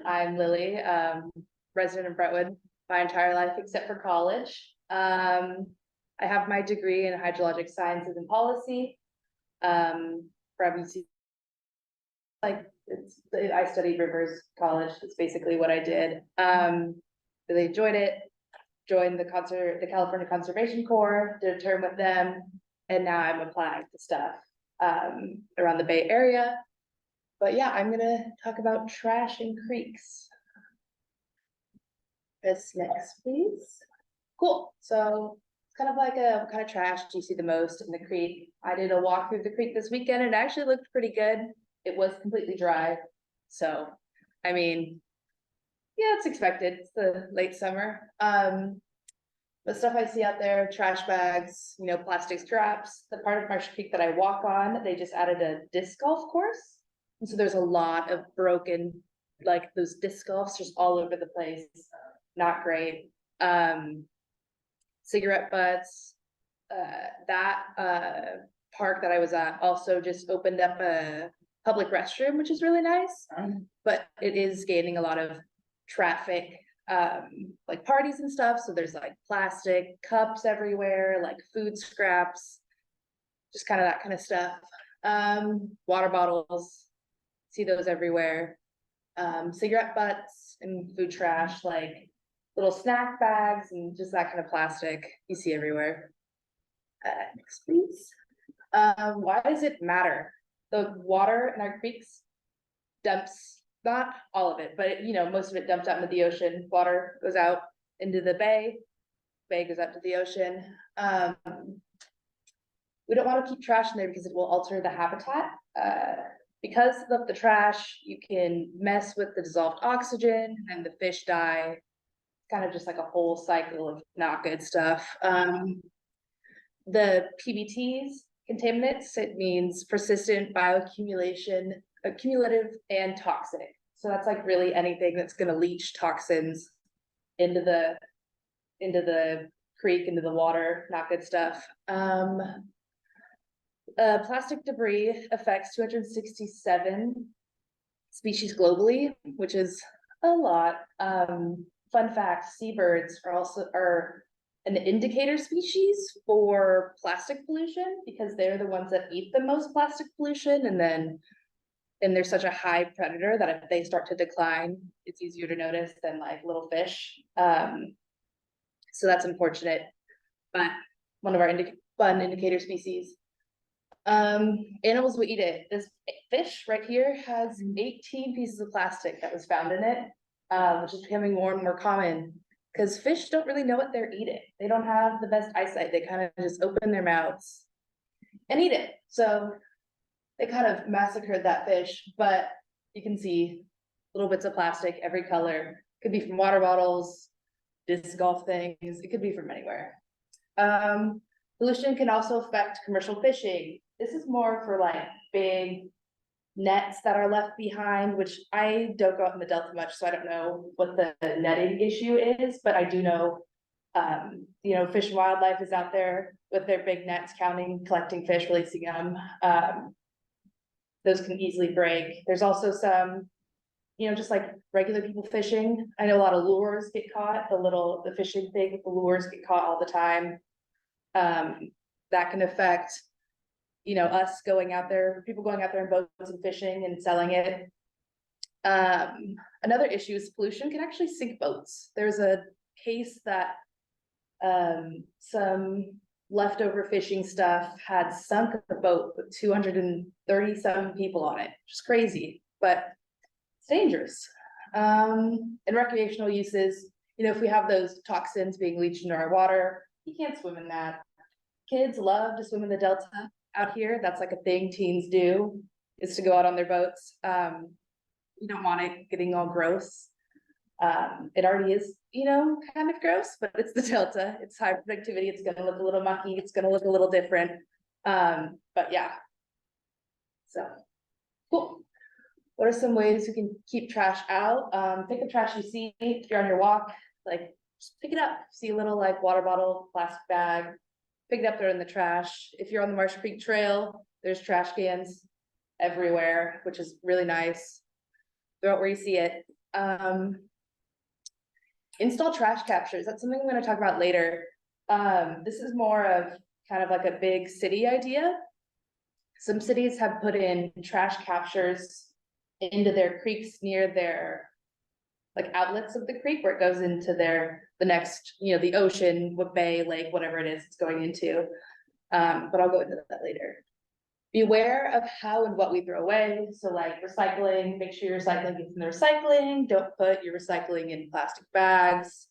I'm Lily, resident of Brentwood my entire life except for college. I have my degree in hydrologic sciences and policy from UC. I studied Rivers College. That's basically what I did. Really enjoyed it. Joined the California Conservation Corps, did a term with them, and now I'm applying to stuff around the Bay Area. But yeah, I'm gonna talk about trash in creeks. This next, please. Cool. So it's kind of like what kind of trash do you see the most in the creek? I did a walk through the creek this weekend and it actually looked pretty good. It was completely dry. So, I mean, yeah, it's expected. It's the late summer. The stuff I see out there, trash bags, plastic straps. The part of Marsh Creek that I walk on, they just added a disc golf course. And so there's a lot of broken, like those disc golfs just all over the place. Not great. Cigarette butts. That park that I was at also just opened up a public restroom, which is really nice. But it is gaining a lot of traffic, like parties and stuff. So there's like plastic cups everywhere, like food scraps, just kind of that kind of stuff. Water bottles. See those everywhere. Cigarette butts and food trash, like little snack bags and just that kind of plastic you see everywhere. Next, please. Why does it matter? The water in our creeks dumps, not all of it, but most of it dumps out into the ocean. Water goes out into the bay goes out to the ocean. We don't want to keep trash in there because it will alter the habitat. Because of the trash, you can mess with the dissolved oxygen and the fish die. Kind of just like a whole cycle of not good stuff. The PBTs, contaminants, it means persistent bioaccumulation, accumulative and toxic. So that's like really anything that's going to leach toxins into the creek, into the water, not good stuff. Plastic debris affects 267 species globally, which is a lot. Fun fact, seabirds are an indicator species for plastic pollution because they're the ones that eat the most plastic pollution, and they're such a high predator that if they start to decline, it's easier to notice than like little fish. So that's unfortunate, but one of our fun indicator species. Animals will eat it. This fish right here has 18 pieces of plastic that was found in it, which is becoming more and more common because fish don't really know what they're eating. They don't have the best eyesight. They kind of just open their mouths and eat it. So they kind of massacred that fish, but you can see little bits of plastic, every color. Could be from water bottles, disc golf things. It could be from anywhere. Pollution can also affect commercial fishing. This is more for like big nets that are left behind, which I don't go out in the Delta much, so I don't know what the netting issue is, but I do know, Fish and Wildlife is out there with their big nets counting, collecting fish, releasing them. Those can easily break. There's also some, just like regular people fishing. I know a lot of lures get caught, the fishing thing, the lures get caught all the time. That can affect us going out there, people going out there in boats and fishing and selling it. Another issue is pollution can actually sink boats. There's a case that some leftover fishing stuff had sunk a boat with 237 people on it, which is crazy, but it's dangerous. And recreational uses, if we have those toxins being leached into our water, you can't swim in that. Kids love to swim in the Delta out here. That's like a thing teens do, is to go out on their boats. You don't want it getting all gross. It already is, kind of gross, but it's the Delta. It's high productivity. It's going to look a little mucky. It's going to look a little different. But yeah. So, cool. What are some ways you can keep trash out? Pick up trash you see if you're on your walk. Like, just pick it up. See a little like water bottle, plastic bag, pick it up, throw it in the trash. If you're on the Marsh Creek Trail, there's trash cans everywhere, which is really nice. Throw it where you see it. Install trash captures. That's something I'm gonna talk about later. This is more of kind of like a big city idea. Some cities have put in trash captures into their creeks near their like outlets of the creek where it goes into the next, the ocean, bay, lake, whatever it is it's going into. But I'll go into that later. Beware of how and what we throw away. So like recycling, make sure your recycling gets in the recycling. Don't put your recycling in plastic bags.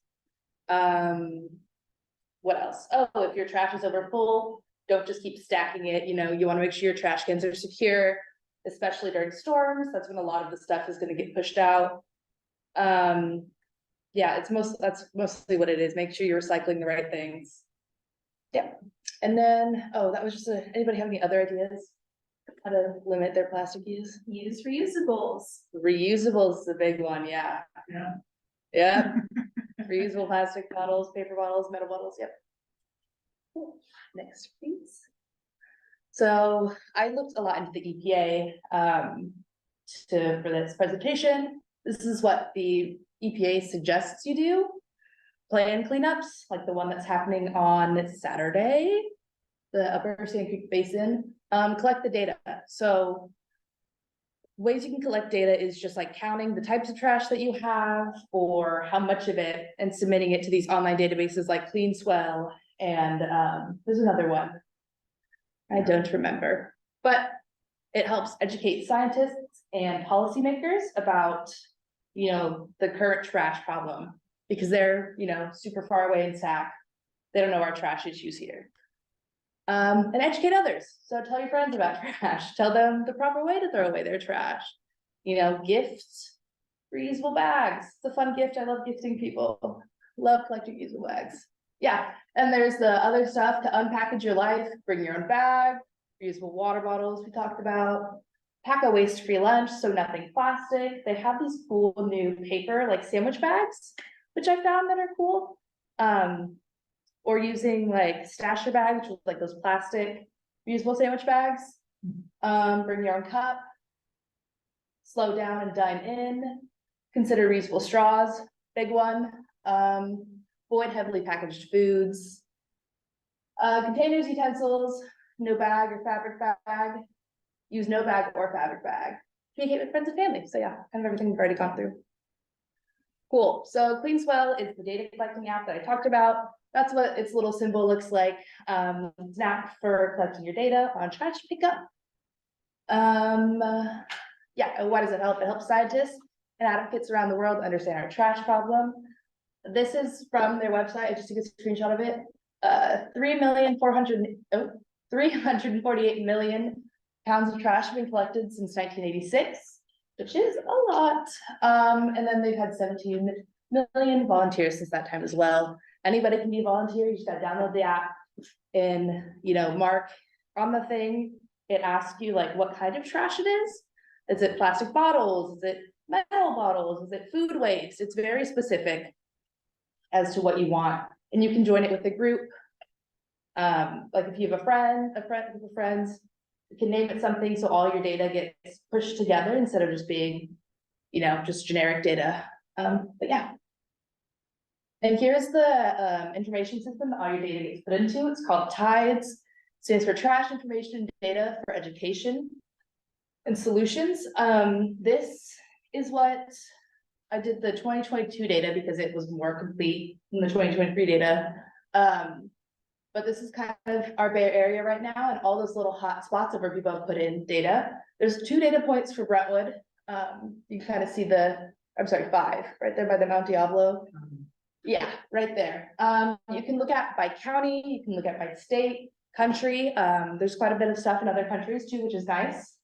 What else? Oh, if your trash is over full, don't just keep stacking it. You want to make sure your trash cans are secure, especially during storms. That's when a lot of the stuff is going to get pushed out. Yeah, that's mostly what it is. Make sure you're recycling the right things. Yeah. And then, that was just anybody have any other ideas? How to limit their plastic use? Use reusables. Reusables is a big one, yeah. Yeah. Reusable plastic bottles, paper bottles, metal bottles, yep. Cool. Next, please. So I looked a lot into the EPA for this presentation. This is what the EPA suggests you do. Plan cleanups, like the one that's happening on Saturday, the Upper Sand Creek Basin. Collect the data. So ways you can collect data is just like counting the types of trash that you have or how much of it and submitting it to these online databases like CleanSwell. And there's another one. I don't remember, but it helps educate scientists and policymakers about, the current trash problem because they're, super far away in SAC. They don't know our trash issues here. And educate others. So tell your friends about trash. Tell them the proper way to throw away their trash. Gifts, reusable bags. It's a fun gift. I love gifting people. Love collecting reusable bags. Yeah, and there's the other stuff to unpackage your life. Bring your own bag. Reusable water bottles we talked about. Pack a waste-free lunch, so nothing plastic. They have these cool new paper, like sandwich bags, which I found that are cool. Or using like stasher bags, which is like those plastic reusable sandwich bags. Bring your own cup. Slow down and dine in. Consider reusable straws, big one. Avoid heavily packaged foods. Containers, utensils, no bag or fabric bag. Use no bag or fabric bag. Communicate with friends and family. So yeah, kind of everything we've already gone through. Cool. So CleanSwell is the data collecting app that I talked about. That's what its little symbol looks like. It's an app for collecting your data on trash pickup. Yeah, and why does it help? It helps scientists and advocates around the world understand our trash problem. This is from their website. I just took a screenshot of it. 348 million pounds of trash have been collected since 1986, which is a lot. And then they've had 17 million volunteers since that time as well. Anybody can be a volunteer. You just gotta download the app and, mark on the thing. It asks you like what kind of trash it is. Is it plastic bottles? Is it metal bottles? Is it food waste? It's very specific as to what you want. And you can join it with a group. Like if you have a friend group of friends, you can name it something so all your data gets pushed together instead of just being, just generic data. But yeah. And here's the information system that all your data gets put into. It's called TIDES, stands for Trash Information Data for Education and Solutions. This is what I did the 2022 data because it was more complete than the 2023 data. But this is kind of our Bay Area right now and all those little hot spots of where people have put in data. There's 2 data points for Brentwood. You can kind of see 5, right there by the Mount Diablo. Yeah, right there. You can look at by county, you can look at by state, country. There's quite a bit of stuff in other countries too, which is nice,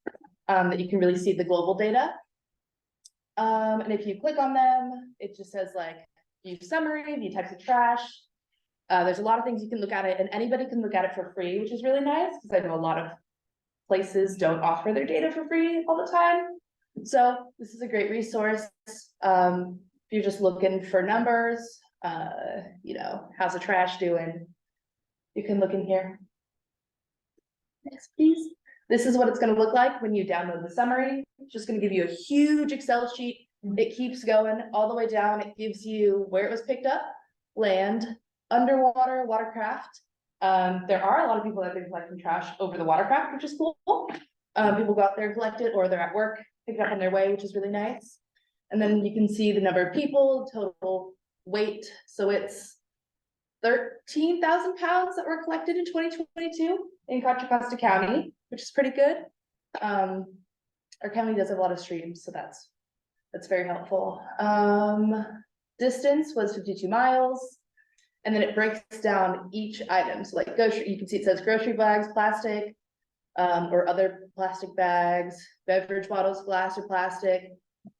that you can really see the global data. And if you click on them, it just says like view summary, view types of trash. There's a lot of things you can look at it and anybody can look at it for free, which is really nice because I know a lot of places don't offer their data for free all the time. So this is a great resource. If you're just looking for numbers, how's the trash doing? You can look in here. Next, please. This is what it's going to look like when you download the summary. It's just going to give you a huge Excel sheet It keeps going all the way down. It gives you where it was picked up, land, underwater, watercraft. There are a lot of people that have been collecting trash over the watercraft, which is cool. People go out there and collect it, or they're at work, pick it up on their way, which is really nice. And then you can see the number of people, total weight. So it's 13,000 pounds that were collected in 2022 in Contra Costa County, which is pretty good. Our county does have a lot of streams, so that's very helpful. Distance was 52 miles. And then it breaks down each item. So like grocery, you can see it says grocery bags, plastic, or other plastic bags, beverage bottles, glass or plastic,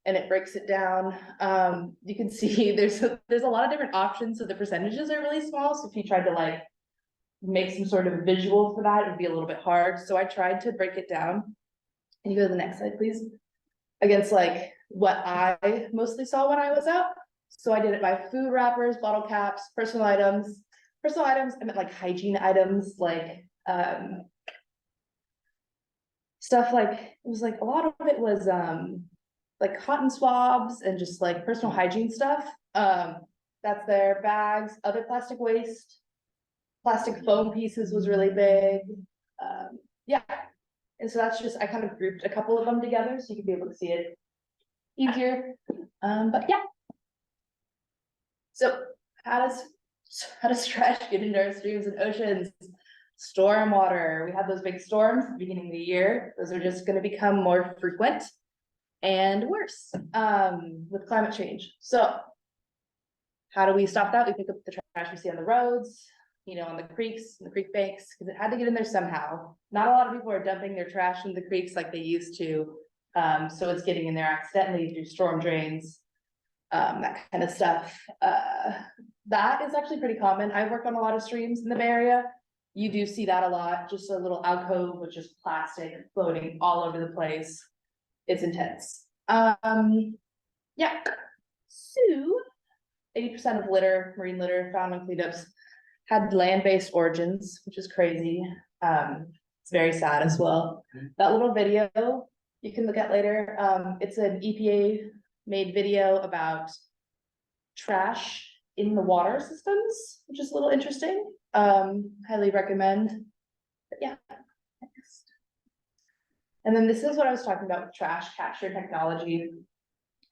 and it breaks it down. You can see there's a lot of different options, so the percentages are really small. So if you tried to like make some sort of visual for that, it would be a little bit hard. So I tried to break it down. Can you go to the next slide, please? Against like what I mostly saw when I was out. So I did it by food wrappers, bottle caps, personal items. Personal items, I meant like hygiene items, like stuff like, it was like a lot of it was like cotton swabs and just like personal hygiene stuff. That's their bags, other plastic waste, plastic foam pieces was really big. Yeah, and so that's just, I kind of grouped a couple of them together so you can be able to see it easier. But yeah. So how does trash get into our streams and oceans? Stormwater. We had those big storms at the beginning of the year. Those are just going to become more frequent and worse with climate change. So how do we stop that? We pick up the trash we see on the roads, you know, on the creeks and the creek banks, because it had to get in there somehow. Not a lot of people are dumping their trash in the creeks like they used to. So it's getting in there accidentally through storm drains. That kind of stuff. That is actually pretty common. I work on a lot of streams in the Bay Area. You do see that a lot, just a little alcove with just plastic floating all over the place. It's intense. Yeah. So 80% of litter, marine litter found on cleanups had land-based origins, which is crazy. It's very sad as well. That little video you can look at later. It's an EPA made video about trash in the water systems, which is a little interesting. Highly recommend. But yeah, next. And then this is what I was talking about with trash capture technology.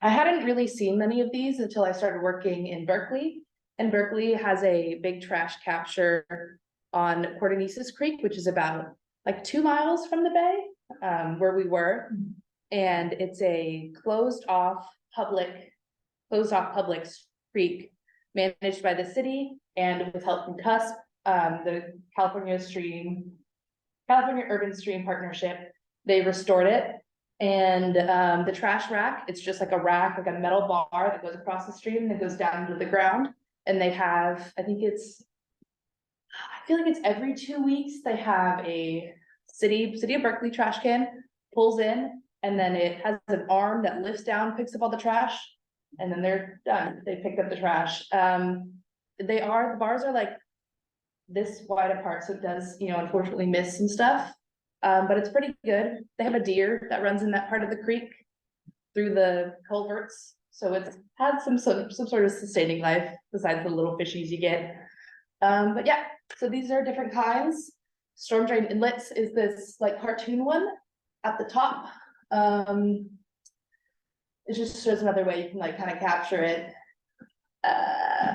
I hadn't really seen many of these until I started working in Berkeley. And Berkeley has a big trash capture on Cordonesis Creek, which is about like 2 miles from the bay, where we were. And it's a closed off public creek managed by the city and with help from CUSP, the California Urban Stream Partnership. They restored it. And the trash rack, it's just like a rack, like a metal bar that goes across the stream that goes down to the ground. And they have, I feel like it's every 2 weeks, they have a city of Berkeley trash can pulls in, and then it has an arm that lifts down, picks up all the trash, and then they're done. They picked up the trash. The bars are like this wide apart, so it does, you know, unfortunately miss some stuff. But it's pretty good. They have a deer that runs in that part of the creek through the culverts. So it's had some sort of sustaining life besides the little fishies you get. But yeah, so these are different kinds. Storm drain inlets is this like cartoon one at the top. It just shows another way you can like kind of capture it.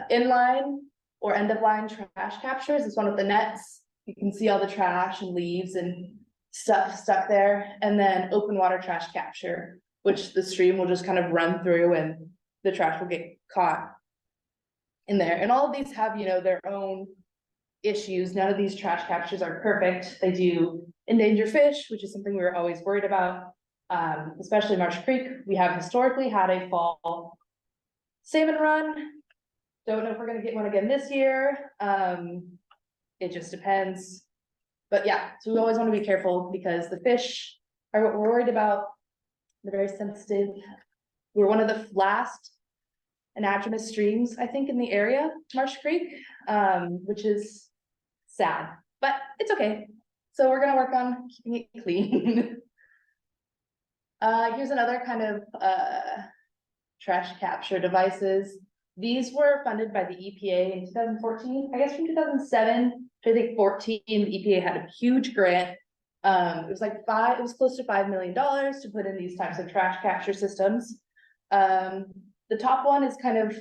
Inline or end of line trash captures is one with the nets. You can see all the trash and leaves and stuff stuck there. And then open water trash capture, which the stream will just kind of run through and the trash will get caught in there. And all of these have, you know, their own issues. None of these trash captures are perfect. They do endanger fish, which is something we were always worried about. Especially Marsh Creek. We have historically had a fall salmon run. Don't know if we're gonna get one again this year. It just depends. But yeah, so we always want to be careful because the fish are what we're worried about. They're very sensitive. We're one of the last anadromous streams, I think, in the area, Marsh Creek, which is sad, but it's okay. So we're gonna work on keeping it clean. Here's another kind of trash capture devices. These were funded by the EPA in 2014, I guess from 2007 to I think 14, the EPA had a huge grant. It was like it was close to $5 million to put in these types of trash capture systems. The top one is kind of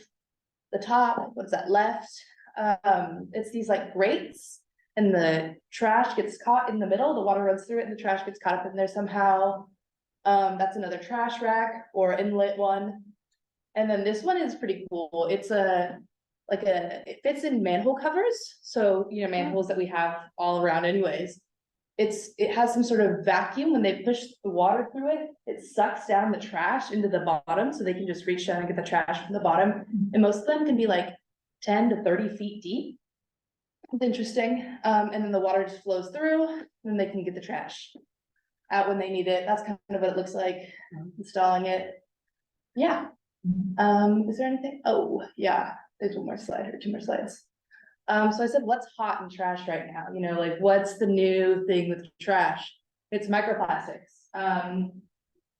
the top, what's that left? It's these like grates, and the trash gets caught in the middle, the water runs through it and the trash gets caught up in there somehow. That's another trash rack or inlet one. And then this one is pretty cool. It's it fits in manhole covers. So, you know, manholes that we have all around anyways. It has some sort of vacuum. When they push the water through it, it sucks down the trash into the bottom, so they can just reach down and get the trash from the bottom. And most of them can be like 10 to 30 feet deep. It's interesting. And then the water just flows through, and then they can get the trash out when they need it. That's kind of what it looks like installing it. Yeah. Is there anything? Oh, yeah, there's one more slide or two more slides. So I said, what's hot in trash right now? You know, like what's the new thing with trash? It's microplastics.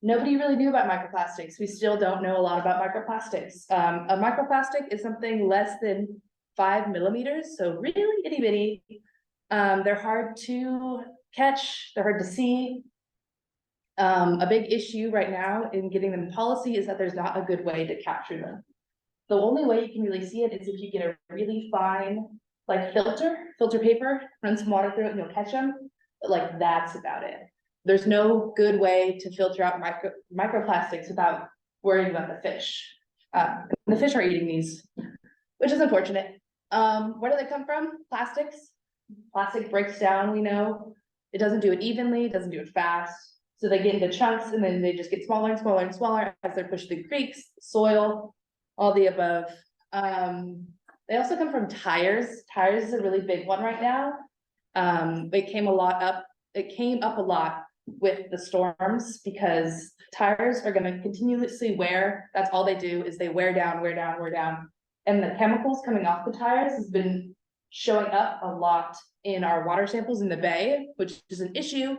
Nobody really knew about microplastics. We still don't know a lot about microplastics. A microplastic is something less than 5 millimeters, so really itty bitty. They're hard to catch, they're hard to see. A big issue right now in getting them in policy is that there's not a good way to capture them. The only way you can really see it is if you get a really fine, like filter paper, run some water through it and you'll catch them. But like, that's about it. There's no good way to filter out microplastics without worrying about the fish. The fish are eating these, which is unfortunate. Where do they come from? Plastics. Plastic breaks down, we know. It doesn't do it evenly, it doesn't do it fast. So they get into chunks and then they just get smaller and smaller and smaller as they're pushed through creeks, soil, all the above. They also come from tires. Tires is a really big one right now. It came up a lot with the storms because tires are going to continuously wear. That's all they do is they wear down. And the chemicals coming off the tires has been showing up a lot in our water samples in the bay, which is an issue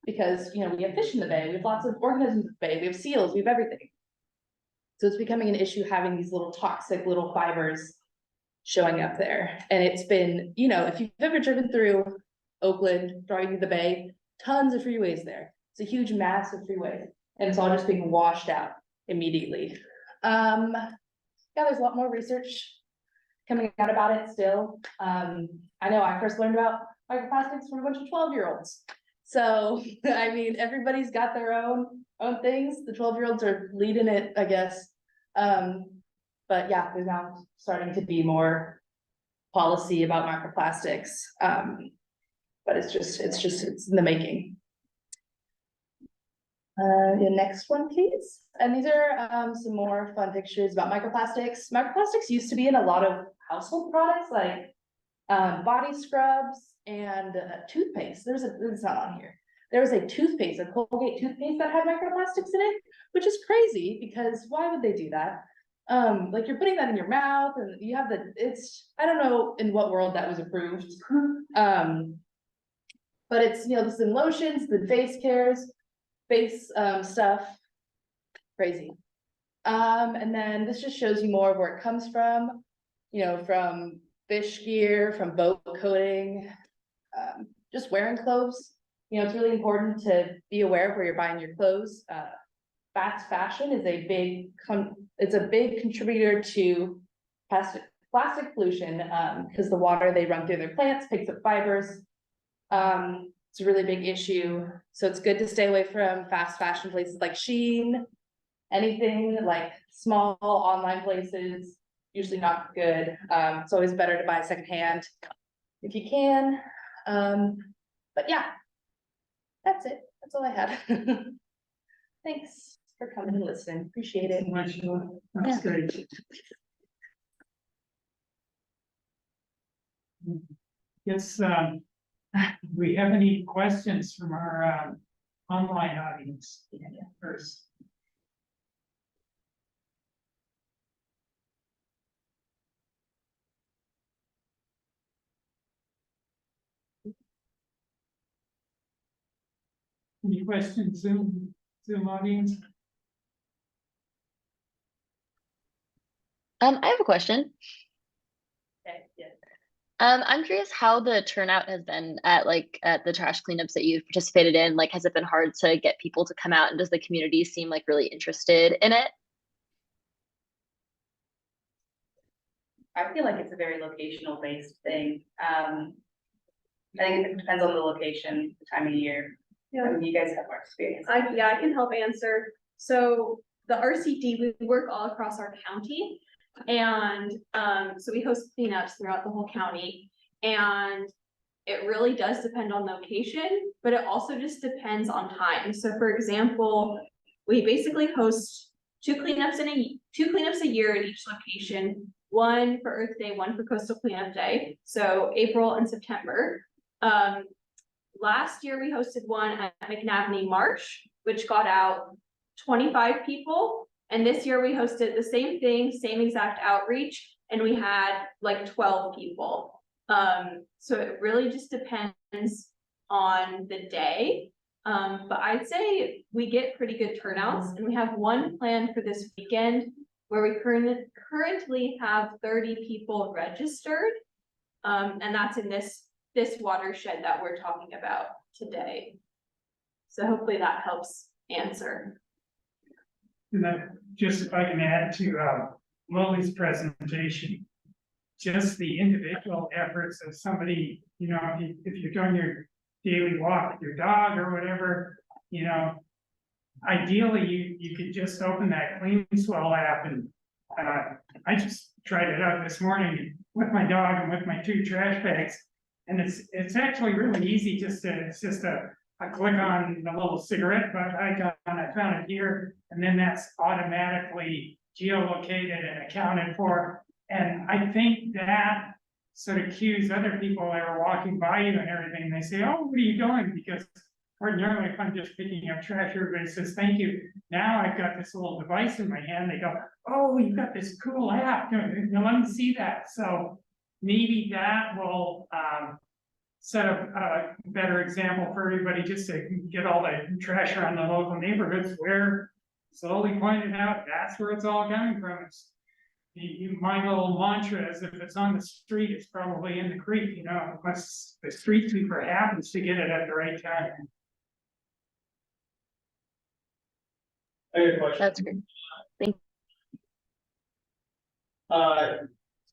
because, you know, we have fish in the bay, we have lots of organisms in the bay, we have seals, we have everything. So it's becoming an issue having these little toxic little fibers showing up there. And it's been, you know, if you've ever driven through Oakland, driving to the bay, tons of freeways there. It's a huge, massive freeway, and it's all just being washed out immediately. Yeah, there's a lot more research coming out about it still. I know I first learned about microplastics from a bunch of 12-year-olds. So, I mean, everybody's got their own things. The 12-year-olds are leading it, I guess. But yeah, there's now starting to be more policy about microplastics. But it's in the making. The next one, please. And these are some more fun pictures about microplastics. Microplastics used to be in a lot of household products like body scrubs and toothpaste. It's not on here. There was a toothpaste, a Colgate toothpaste that had microplastics in it, which is crazy because why would they do that? Like you're putting that in your mouth and you have I don't know in what world that was approved. But it's, you know, this in lotions, the face cares, face stuff, crazy. And then this just shows you more of where it comes from, you know, from fish gear, from boat coating, just wearing clothes. You know, it's really important to be aware of where you're buying your clothes. Fast fashion is a big contributor to plastic pollution because the water they run through their plants picks up fibers. It's a really big issue. So it's good to stay away from fast fashion places like Shein, anything like small online places, usually not good. It's always better to buy secondhand if you can. But yeah, that's it. That's all I had. Thanks for coming and listening. Appreciate it. That's great. Yes, we have any questions from our online audience first? Any questions, Zoom audience? I have a question. Okay, yeah. I'm curious how the turnout has been at the trash cleanups that you've participated in. Like, has it been hard to get people to come out, and does the community seem like really interested in it? I feel like it's a very locational based thing. I think it depends on the location, the time of year. Yeah. You guys have more experience. I can help answer. So the RCD, we work all across our county. And so we host cleanups throughout the whole county. And it really does depend on location, but it also just depends on time. So for example, we basically host two cleanups a year in each location, one for Earth Day, one for Coastal Cleanup Day. So April and September. Last year we hosted one at McNabney Marsh, which got out 25 people. And this year we hosted the same thing, same exact outreach, and we had like 12 people. So it really just depends on the day. But I'd say we get pretty good turnouts, and we have one planned for this weekend where we currently have 30 people registered. And that's in this watershed that we're talking about today. So hopefully that helps answer. And that, just if I can add to Lily's presentation, just the individual efforts of somebody, you know, if you're doing your daily walk with your dog or whatever, you know, ideally you could just open that Clean Swell app, and I just tried it out this morning with my dog and with my 2 trash bags, and it's actually really easy. It's just a click on the little cigarette butt icon. I found it here, and then that's automatically geolocated and accounted for. And I think that sort of cues other people that are walking by you and everything. They say, "Oh, what are you doing?" Because ordinarily, if I'm just picking up trash, everybody says, "Thank you." Now I've got this little device in my hand. They go, "Oh, you've got this cool app. Let me see that." So maybe that will set up a better example for everybody, just to get all the trash around the local neighborhoods, where slowly pointed out, that's where it's all coming from. It's my little mantra is, if it's on the street, it's probably in the creek, you know, unless the street sweeper happens to get it at the right time. I got a question. That's great.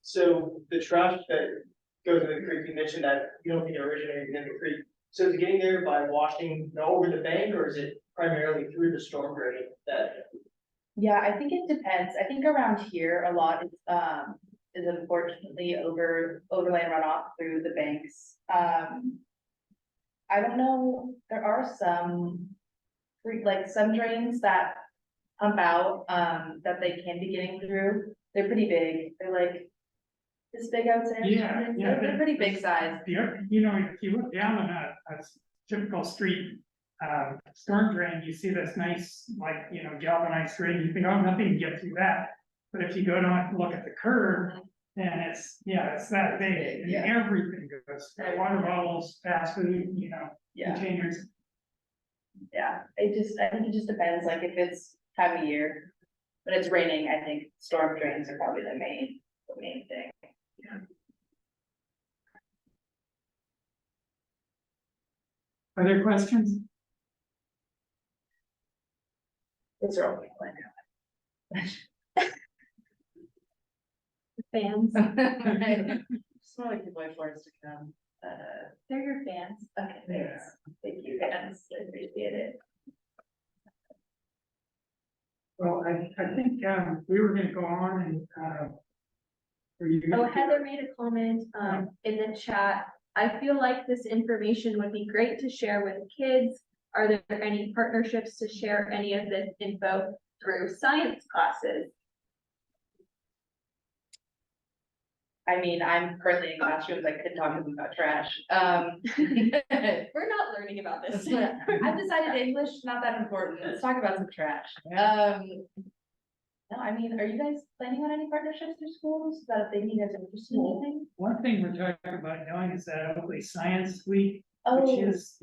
So the trash that goes in the creek, you mentioned that you don't think it originated in the creek. So is it getting there by washing over the bank, or is it primarily through the storm drain that? Yeah, I think it depends. I think around here, a lot is unfortunately overland runoff through the banks. I don't know, there are some some drains that pump out, that they can be getting through. They're pretty big. They're like this big, I would say. Yeah, yeah. They're pretty big size. You know, if you look down on a typical street storm drain, you see this nice, like, you know, galvanized drain. You think, "Oh, nothing can get through that." But if you go down and look at the curve, then it's that big, and everything goes. Water bottles, fast food, you know, containers. Yeah, I think it just depends, like if it's time of year, but it's raining, I think storm drains are probably the main thing. Other questions? Those are all my Fans. Just want like the boy forest to come. They're your fans. Okay, thanks. Thank you, guys. I appreciate it. Well, I think we were gonna go on and were you Oh, gonna- Heather made a comment in the chat. I feel like this information would be great to share with kids. Are there any partnerships to share any of this info through science classes? I mean, I'm currently in classrooms, I could talk to them about trash. We're not learning about this. I've decided English, not that important. Let's talk about some trash. No, I mean, are you guys planning on any partnerships through schools that if they need us interested in anything? One thing we're talking about doing is that Oakley Science Week, Oh, which is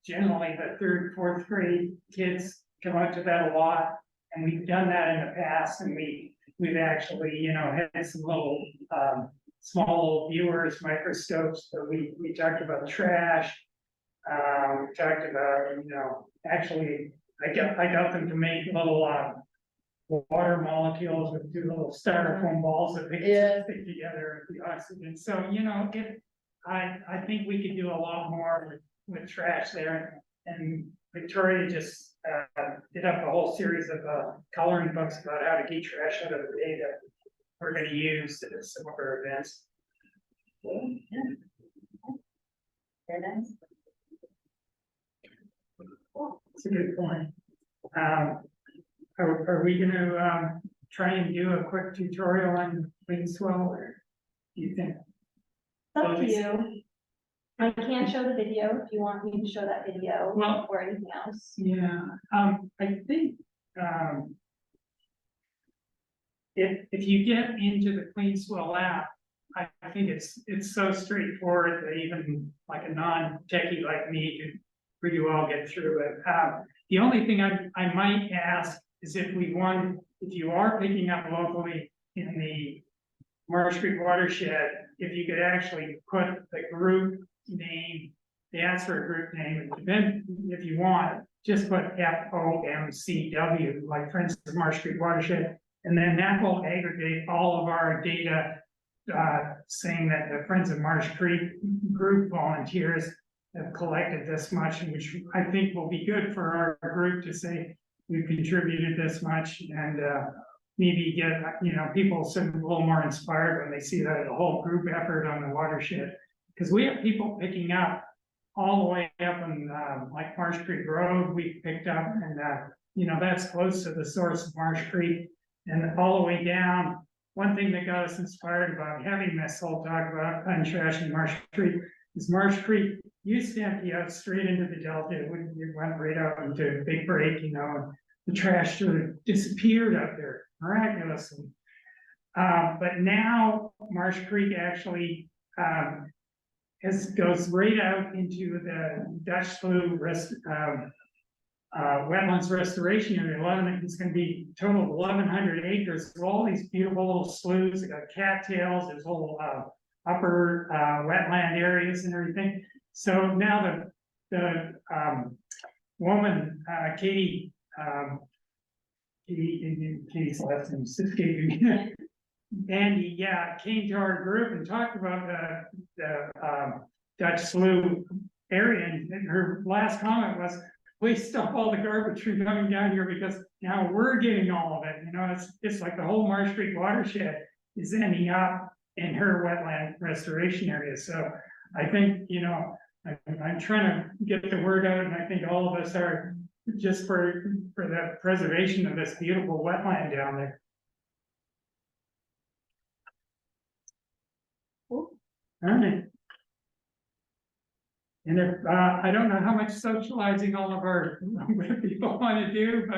generally the 3rd, 4th grade kids come out to that a lot. And we've done that in the past, and we we've actually, you know, had some little, small viewers, microscopes, but we talked about trash. We talked about, you know, actually, I got them to make little, water molecules with two little styrofoam balls that they Yeah. stick together with the oxygen. So, you know, I think we could do a lot more with trash there. And Victoria just, did up a whole series of, coloring books about how to get trash out of the data we're gonna use at some of our events. Very nice. It's a good point. Are we gonna, try and do a quick tutorial on clean swell, or do you think? Up to you. I can show the video if you want me to show that video Well- or anything else. Yeah, I think, if you get into the Clean Swell app, I think it's so straightforward that even like a non-techie like me could pretty well get through it. The only thing I might ask is if you are picking up locally in the Marsh Creek watershed, if you could actually put the group name, they ask for a group name, and then if you want, just put FoMCW, like Friends of Marsh Creek Watershed, and then that will aggregate all of our data, saying that the Friends of Marsh Creek group volunteers have collected this much, which I think will be good for our group to say we've contributed this much, and maybe get, you know, people sort of a little more inspired when they see that a whole group effort on the watershed. Because we have people picking up all the way up in, like Marsh Creek Road, we picked up, and, you know, that's close to the source of Marsh Creek. And all the way down, one thing that got us inspired about having this whole talk about untrashing Marsh Creek is Marsh Creek used to empty out straight into the delta. It went right out into a big break, you know, and the trash sort of disappeared out there miraculously. But now Marsh Creek actually, goes right out into the Dutch Slough wetlands restoration area. It's gonna be a total of 1,100 acres, with all these beautiful little sloughs. They got cattails, there's little upper wetland areas and everything. So now the woman, Katie's last name is escaping me. Andy, yeah, came to our group and talked about the Dutch Slough area, and her last comment was, please stop all the garbage from coming down here, because now we're getting all of it. You know, it's like the whole Marsh Creek watershed is ending up in her wetland restoration area. So I think, you know, I'm trying to get the word out, and I think all of us are, just for the preservation of this beautiful wetland down there. All right. And if, I don't know how much socializing all of our people want to do, but